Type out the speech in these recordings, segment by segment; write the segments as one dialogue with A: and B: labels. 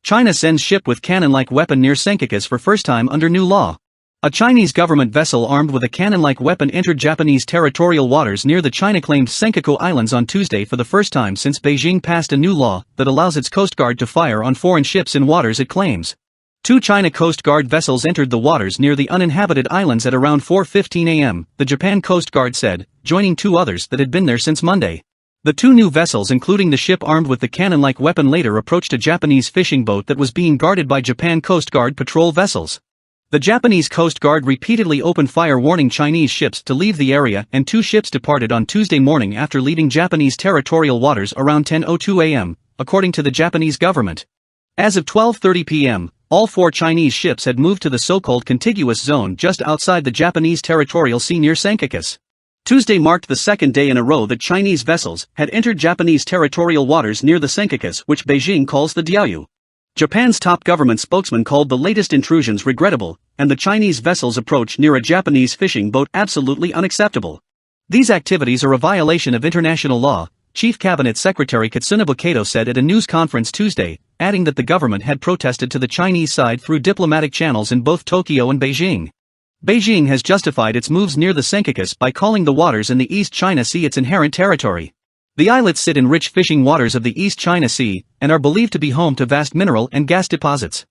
A: China sends ship with cannon-like weapon near Senkakus for first time under new law. A Chinese government vessel armed with a cannon-like weapon entered Japanese territorial waters near the China-claimed Senkaku Islands on Tuesday for the first time since Beijing passed a new law that allows its Coast Guard to fire on foreign ships in waters it claims. Two China Coast Guard vessels entered the waters near the uninhabited islands at around 4:15 a.m., the Japan Coast Guard said, joining two others that had been there since Monday. The two new vessels, including the ship armed with the cannon-like weapon, later approached a Japanese fishing boat that was being guarded by Japan Coast Guard patrol vessels. The Japanese Coast Guard repeatedly opened fire warning Chinese ships to leave the area, and two ships departed on Tuesday morning after leaving Japanese territorial waters around 10:02 a.m., according to the Japanese government. As of 12:30 p.m., all four Chinese ships had moved to the so-called contiguous zone just outside the Japanese territorial sea near Senkakus. Tuesday marked the second day in a row that Chinese vessels had entered Japanese territorial waters near the Senkakus, which Beijing calls the Diaoyu. Japan's top government spokesman called the latest intrusions regrettable, and the Chinese vessels' approach near a Japanese fishing boat absolutely unacceptable. These activities are a violation of international law, Chief Cabinet Secretary Katsunobu Kato said at a news conference Tuesday, adding that the government had protested to the Chinese side through diplomatic channels in both Tokyo and Beijing. Beijing has justified its moves near the Senkakus by calling the waters in the East China Sea its inherent territory. The islets sit in rich fishing waters of the East China Sea, and are believed to be home to vast mineral and gas deposits.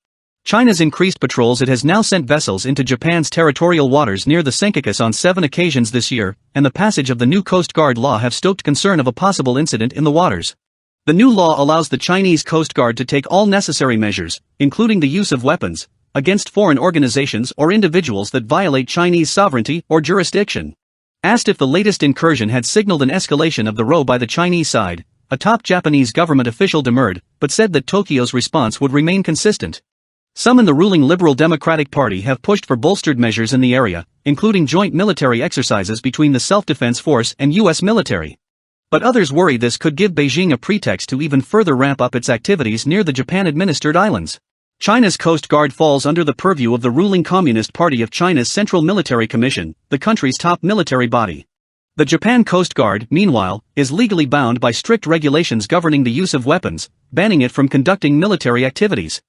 A: China's increased patrols. It has now sent vessels into Japan's territorial waters near the Senkakus on 7 occasions this year, and the passage of the new Coast Guard law have stoked concern of a possible incident in the waters. The new law allows the Chinese Coast Guard to take all necessary measures, including the use of weapons, against foreign organizations or individuals that violate Chinese sovereignty or jurisdiction. Asked if the latest incursion had signaled an escalation of the row by the Chinese side, a top Japanese government official demurred, but said that Tokyo's response would remain consistent. Some in the ruling Liberal Democratic Party have pushed for bolstered measures in the area, including joint military exercises between the Self-Defense Force and U.S. military. But others worry this could give Beijing a pretext to even further ramp up its activities near the Japan-administered islands. China's Coast Guard falls under the purview of the ruling Communist Party of China's Central Military Commission, the country's top military body. The Japan Coast Guard, meanwhile, is legally bound by strict regulations governing the use of weapons, banning it from conducting military activities.